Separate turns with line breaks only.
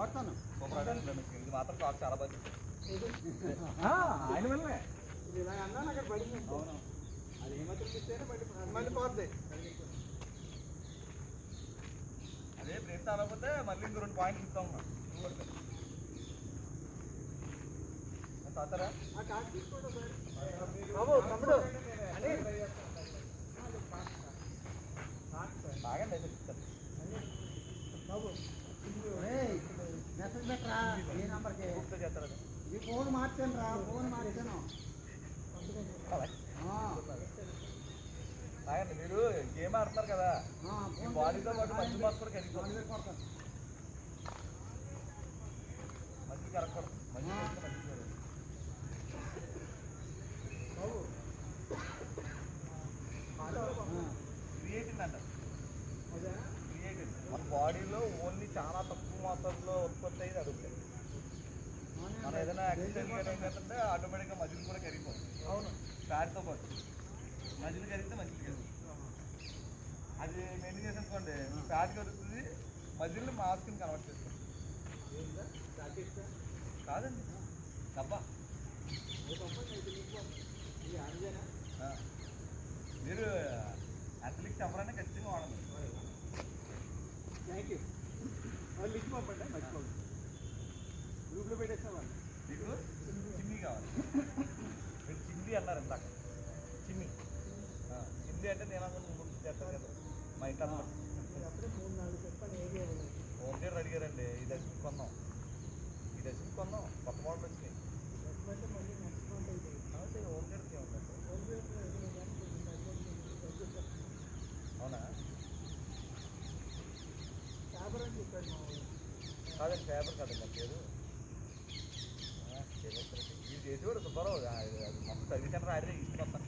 ఆడతాను
ఇది మాత్రం కాదు చాలా బాగా
ఆయన వల్లనే ఇది ఇలా అన్నాను అక్కడ పడింది. అవును అది ఏమాత్రం ఇస్తేనే మళ్ళీ పోతుంది.
అదే బ్రేక్ తాగకపోతే మళ్ళీ ఇంకో 2 పాయింట్లు ఇస్తాం తాతారా
తీసుకోండి సార్ బాబు తమ్ముడు అని
తాగండి అయితే ఇస్తాను
బాబు మెసేజ్ పెట్టరా ఏ నంబర్కి
చేస్తారా
ఈ ఫోన్ మార్చాను రా ఫోన్ మార్చాను.
తాగండి మీరు గేమ్ ఆడుతున్నారు కదా మీ బాడీతో పాటు మంచి బాస్ కూడా కరిగిపోతుంది. మంచి కరగకూడదు మంచి మంచి క్రియేటిన్ అంటారు. క్రియేటిన్ మన బాడీలో ఓన్లీ చాలా తక్కువ మొత్తంలో ఉత్పత్తి అయ్యేది అడుగుతుంది. మనం ఏదైనా ఎక్సర్సైజ్ చేయడం ఏంటంటే ఆటోమేటిక్గా మజిల్ కూడా కరిగిపోతుంది. అవును ఫ్యాట్తో పాటు మజిల్ కరిగితే మంచిది కరుగుతుంది. అది మెయింటైన్ చేసేసుకోండి ఫ్యాట్ కరుగుతుంది మజిల్ని మాస్క్ని కన్వర్ట్ చేస్తుంది. కాదండి డబ్బా మీరు అథ్లెటిక్స్ ఎవరైనా ఖచ్చితంగా వాడండి.
Thank you. వాళ్ళు లింక్ పంపండి మర్చిపోండి గ్రూప్లో పెట్టేస్తాం. వాళ్ళు
మీకు చిమ్మి కావాలి. మీరు చిమ్మి అన్నారు ఇందాక చిమ్మి చిమ్మి అంటే నేను చేస్తాను కదా మా ఇంట్లో
అప్పుడే 3-4 చెప్పండి ఏరియా
హోమ్ థియేటర్ అడిగారండి. ఈ దశకి కొన్నాం కొత్త మోడల్ వచ్చినాయి.
మళ్ళీ నెక్స్ట్ మంత్ అయితే
కాబట్టి హోమ్ థియేటర్కి ఏముందండి? అవునా
పేపర్ అని చెప్పాడు మా
కాదండి పేపర్ కాదండి నా పేరు ఇది చేసేవాడు సుబ్బారావు. అది మొత్తం సర్వీస్ సెంటర్ ఆడితే ఇసుకొస్తాను